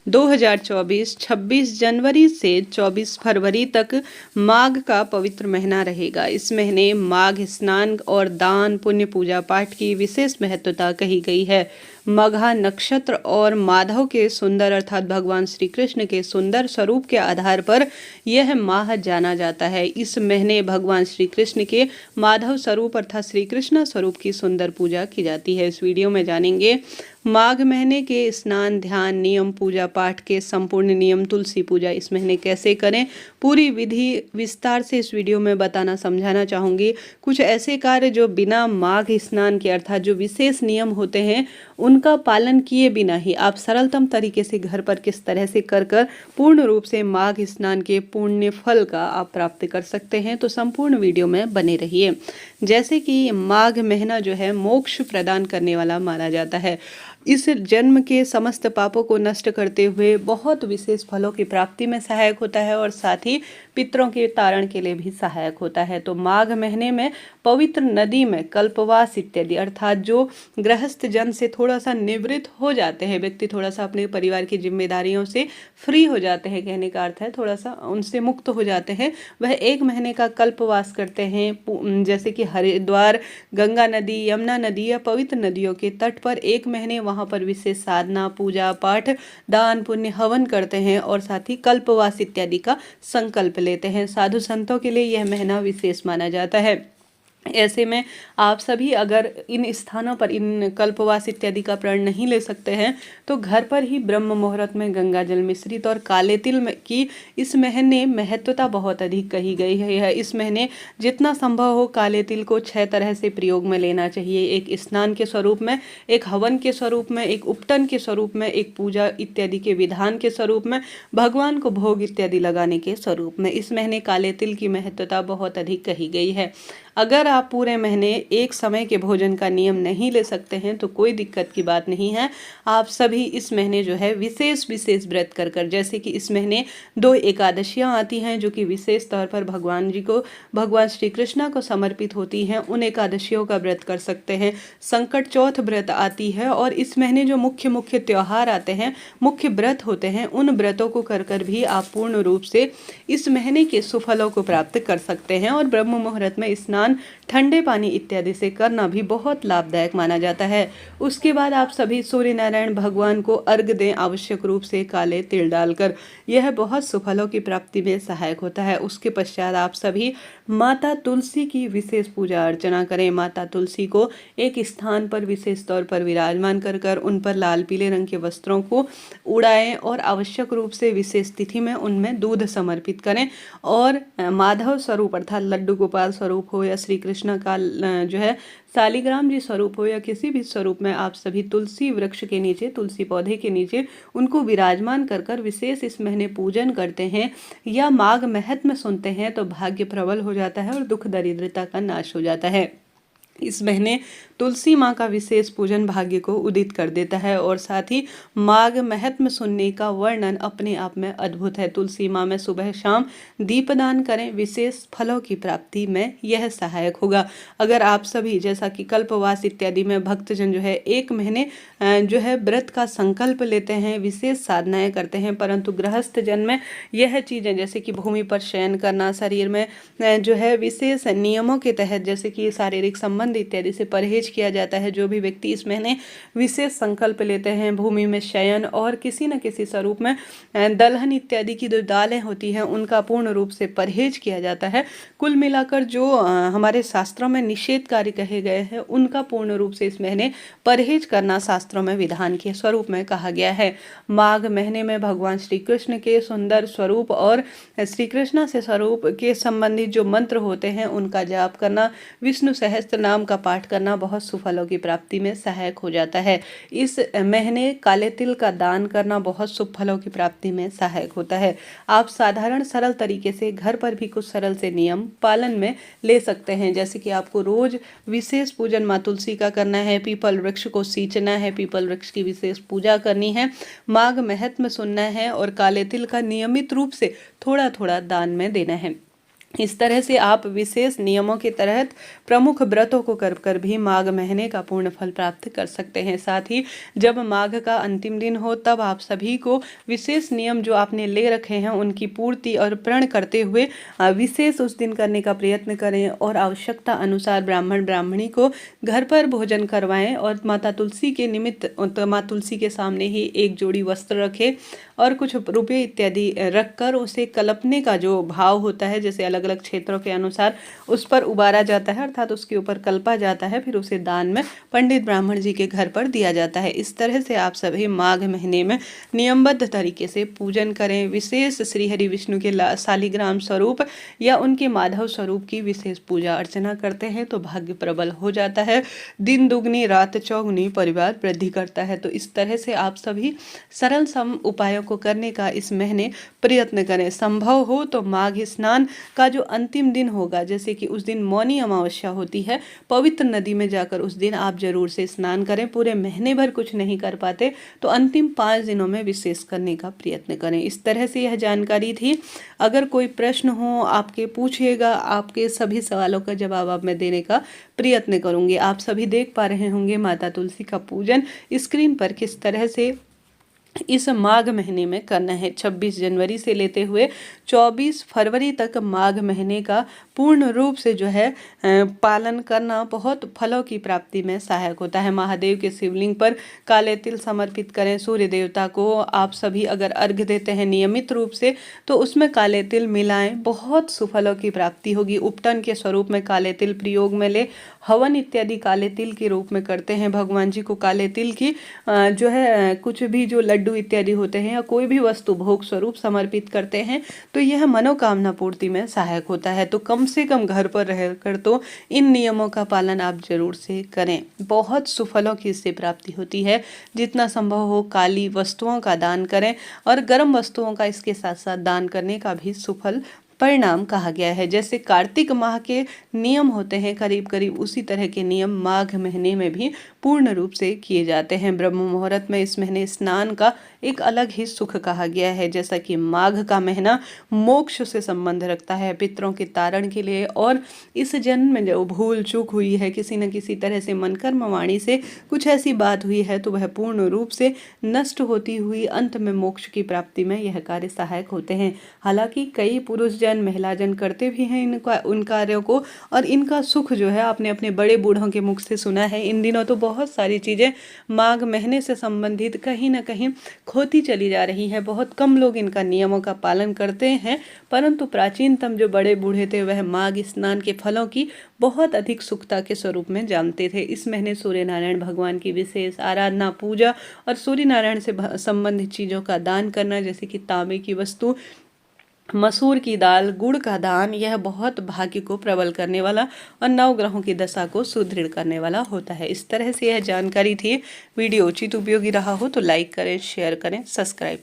2024 26 जनवरी से 24 फरवरी तक माघ का पवित्र महीना रहेगा। इस महीने माघ स्नान और दान पुण्य पूजा पाठ की विशेष महत्वता कही गई है। मघा नक्षत्र और माधव के सुंदर अर्थात भगवान श्री कृष्ण के सुंदर स्वरूप के आधार पर यह माह जाना जाता है। इस महीने भगवान श्री कृष्ण के माधव स्वरूप अर्थात श्री कृष्ण स्वरूप की सुंदर पूजा की जाती है। इस वीडियो में जानेंगे माघ महीने के स्नान ध्यान नियम पूजा पाठ के संपूर्ण नियम, तुलसी पूजा इस महीने कैसे करें, पूरी विधि विस्तार से इस वीडियो में बताना समझाना चाहूँगी। कुछ ऐसे कार्य जो बिना माघ स्नान के अर्थात जो विशेष नियम होते हैं उनका पालन किए बिना ही आप सरलतम तरीके से घर पर किस तरह से कर पूर्ण रूप से माघ स्नान के पुण्य फल का आप प्राप्त कर सकते हैं। तो संपूर्ण वीडियो में बने रहिए। जैसे कि माघ महीना जो है मोक्ष प्रदान करने वाला माना जाता है। इस जन्म के समस्त पापों को नष्ट करते हुए बहुत विशेष फलों की प्राप्ति में सहायक होता है और साथ ही पितरों के तारण के लिए भी सहायक होता है। तो माघ महीने में पवित्र नदी में कल्पवास इत्यादि अर्थात जो गृहस्थ जन से थोड़ा सा निवृत्त हो जाते हैं, व्यक्ति थोड़ा सा अपने परिवार की जिम्मेदारियों से फ्री हो जाते हैं, कहने का अर्थ है थोड़ा सा उनसे मुक्त हो जाते हैं, वह 1 महीने का कल्पवास करते हैं। जैसे कि हरिद्वार, गंगा नदी, यमुना नदी या पवित्र नदियों के तट पर 1 महीने वहां पर विशेष साधना पूजा पाठ दान पुण्य हवन करते हैं और साथ ही कल्पवास इत्यादि का संकल्प लेते हैं। साधु संतों के लिए यह महीना विशेष माना जाता है। ऐसे में आप सभी अगर इन स्थानों पर इन कल्पवास इत्यादि का प्रण नहीं ले सकते हैं तो घर पर ही ब्रह्म मुहूर्त में गंगा जल मिश्रित और काले तिल की इस महीने महत्वता बहुत अधिक कही गई है। इस महीने जितना संभव हो काले तिल को 6 तरह से प्रयोग में लेना चाहिए। एक स्नान के स्वरूप में, एक हवन के स्वरूप में, एक उपटन के स्वरूप में, एक पूजा इत्यादि के विधान के स्वरूप में, भगवान को भोग इत्यादि लगाने के स्वरूप में। इस महीने काले तिल की महत्वता बहुत अधिक कही गई है। अगर आप पूरे महीने एक समय के भोजन का नियम नहीं ले सकते हैं तो कोई दिक्कत की बात नहीं है। आप सभी इस महीने जो है विशेष व्रत कर जैसे कि इस महीने 2 एकादशियां आती हैं जो कि विशेष तौर पर भगवान श्री कृष्णा को समर्पित होती हैं। उन एकादशियों का व्रत कर सकते हैं। संकट चौथ व्रत आती है और इस महीने जो मुख्य त्योहार आते हैं, मुख्य व्रत होते हैं, उन व्रतों को कर भी आप पूर्ण रूप से इस महीने के सुफलों को प्राप्त कर सकते हैं। और ब्रह्म मुहूर्त में स्नान ठंडे पानी इत्यादि से करना भी बहुत लाभदायक माना जाता है। उसके बाद आप सभी सूर्य नारायण भगवान को अर्घ्य दें, आवश्यक रूप से काले तिल डालकर। यह बहुत सुफलों की प्राप्ति में सहायक होता है। उसके पश्चात आप सभी माता तुलसी की विशेष पूजा अर्चना करें। माता तुलसी को एक स्थान पर विशेष तौर पर विराजमान कर उन पर लाल पीले रंग के वस्त्रों को उड़ाएं और आवश्यक रूप से विशेष तिथि में उनमें दूध समर्पित करें। और माधव स्वरूप अर्थात लड्डू गोपाल स्वरूप हो या श्री कृष्ण का जो है शालिग्राम जी स्वरूप हो या किसी भी स्वरूप में आप सभी तुलसी वृक्ष के नीचे, तुलसी पौधे के नीचे उनको विराजमान कर विशेष इस महीने पूजन करते हैं या माघ महत्म सुनते हैं तो भाग्य प्रबल हो जाता है और दुख दरिद्रता का नाश हो जाता है। इस महीने तुलसी माँ का विशेष पूजन भाग्य को उदित कर देता है और साथ ही माघ महत्म सुनने का वर्णन अपने आप में अद्भुत है। तुलसी माँ में सुबह शाम दीपदान करें, विशेष फलों की प्राप्ति में यह सहायक होगा। अगर आप सभी जैसा कि कल्पवास इत्यादि में भक्तजन जो है 1 महीने जो है व्रत का संकल्प लेते हैं, विशेष साधनाएं करते हैं, परंतु गृहस्थ जन में यह चीजें जैसे कि भूमि पर शयन करना, शरीर में जो है विशेष नियमों के तहत जैसे कि शारीरिक संबंध इत्यादि से परहेज किया जाता है। जो भी व्यक्ति इस महीने विशेष संकल्प लेते हैं, भूमि में शयन और किसी न किसी स्वरूप में दलहन इत्यादि की जो दालें होती हैं उनका पूर्ण रूप से परहेज किया जाता है। कुल मिलाकर जो हमारे शास्त्रों में निषेध कार्य कहे गए हैं उनका पूर्ण रूप से इस महीने परहेज करना शास्त्रों में विधान के स्वरूप में कहा गया है। माघ महीने में भगवान श्री कृष्ण के सुंदर स्वरूप और श्री कृष्ण से स्वरूप के संबंधित जो मंत्र होते हैं उनका जाप करना, विष्णु सहस्त्र नाम का पाठ करना बहुत सुफलों की प्राप्ति में सहायक हो जाता है। इस महीने काले तिल का दान करना बहुत शुभ फलों की प्राप्ति में सहायक होता है। आप साधारण सरल तरीके से घर पर भी कुछ सरल से नियम पालन में ले सकते हैं। जैसे कि आपको रोज विशेष पूजन माँ तुलसी का करना है, पीपल वृक्ष को सींचना है, पीपल वृक्ष की विशेष पूजा करनी है, माघ महत्म सुनना है और काले तिल का नियमित रूप से थोड़ा थोड़ा दान में देना है। इस तरह से आप विशेष नियमों के तहत प्रमुख व्रतों को कर कर भी माघ महीने का पूर्ण फल प्राप्त कर सकते हैं। साथ ही जब माघ का अंतिम दिन हो तब आप सभी को विशेष नियम जो आपने ले रखे हैं उनकी पूर्ति और प्रण करते हुए विशेष उस दिन करने का प्रयत्न करें और आवश्यकता अनुसार ब्राह्मण ब्राह्मणी को घर पर भोजन करवाएं और माता तुलसी के निमित्त माँ तुलसी के सामने ही एक जोड़ी वस्त्र रखें और कुछ रुपये इत्यादि रखकर उसे कल्पने का जो भाव होता है, जैसे अलग अलग क्षेत्रों के अनुसार उस पर उबारा जाता है अर्थात उसके ऊपर कल्पा जाता है, फिर उसे दान में पंडित ब्राह्मण जी के घर पर दिया जाता है। इस तरह से आप सभी माघ महीने में नियमबद्ध तरीके से पूजन करें। विशेष श्री हरि विष्णु के शालिग्राम स्वरूप या उनके माधव स्वरूप की विशेष पूजा अर्चना करते हैं तो भाग्य प्रबल हो जाता है, दिन दुगनी रात चौगुनी परिवार वृद्धि करता है। तो इस तरह से आप सभी सरल सम उपायों को करने का इस महीने प्रयत्न करें। संभव हो तो माघ स्नान का जो अंतिम दिन होगा, जैसे कि उस दिन मौनी अमावस्या होती है, पवित्र नदी में जाकर उस दिन आप जरूर से स्नान करें। पूरे महीने भर कुछ नहीं कर पाते तो अंतिम 5 दिनों में विशेष करने का प्रयत्न करें। इस तरह से यह जानकारी थी। अगर कोई प्रश्न हो आपके पूछिएगा, आपके सभी सवालों का जवाब अब मैं देने का प्रयत्न करूंगी। आप सभी देख पा रहे होंगे माता तुलसी का पूजन स्क्रीन पर किस तरह से इस माघ महीने में करना है। 26 जनवरी से लेते हुए 24 फरवरी तक माघ महीने का पूर्ण रूप से जो है पालन करना बहुत फलों की प्राप्ति में सहायक होता है। महादेव के शिवलिंग पर काले तिल समर्पित करें। सूर्य देवता को आप सभी अगर अर्घ्य देते हैं नियमित रूप से तो उसमें काले तिल मिलाएं, बहुत सुफलों की प्राप्ति होगी। उपटन के स्वरूप में काले तिल प्रयोग में ले, हवन इत्यादि काले तिल के रूप में करते हैं। भगवान जी को काले तिल की जो है कुछ भी जो लड्डू इत्यादि होते हैं या कोई भी वस्तु भोग स्वरूप समर्पित करते हैं तो यह मनोकामना पूर्ति में सहायक होता है। तो कम से कम घर पर रहकर तो इन नियमों का पालन आप जरूर से करें, बहुत सुफलों की इससे प्राप्ति होती है। जितना संभव हो काली वस्तुओं का दान करें और गर्म वस्तुओं का इसके साथ साथ दान करने का भी सुफल परिणाम कहा गया है। जैसे कार्तिक माह के नियम होते हैं करीब करीब उसी तरह के नियम माघ महीने में भी पूर्ण रूप से किए जाते हैं। ब्रह्म मुहूर्त में इस महीने स्नान का एक अलग ही सुख कहा गया है। जैसा कि माघ का महीना मोक्ष से संबंध रखता है, पितरों के तारण के लिए, और इस जन्म में जो भूल चूक हुई है, किसी न किसी तरह से मन कर्म वाणी से कुछ ऐसी बात हुई है तो वह पूर्ण रूप से नष्ट होती हुई अंत में मोक्ष की प्राप्ति में यह कार्य सहायक होते हैं। हालांकि कई पुरुष जन महिला जन करते भी हैं उन कार्यों को, और इनका सुख जो है आपने अपने बड़े बूढ़ों के मुख से सुना है। इन दिनों तो बहुत सारी चीजें माघ महीने से संबंधित कहीं ना कहीं खोती चली जा रही है। बहुत कम लोग इनका नियमों का पालन करते हैं, परंतु प्राचीनतम जो बड़े बूढ़े थे वह माघ स्नान के फलों की बहुत अधिक सुखता के स्वरूप में जानते थे। इस महीने सूर्य नारायण भगवान की विशेष आराधना, पूजा और सूर्य नारायण से संबंधित चीजों का दान करना, जैसे कि तांबे की वस्तु, मसूर की दाल, गुड़ का दान, यह बहुत भाग्य को प्रबल करने वाला और नवग्रहों की दशा को सुदृढ़ करने वाला होता है। इस तरह से यह जानकारी थी। वीडियो उचित उपयोगी रहा हो तो लाइक करें, शेयर करें, सब्सक्राइब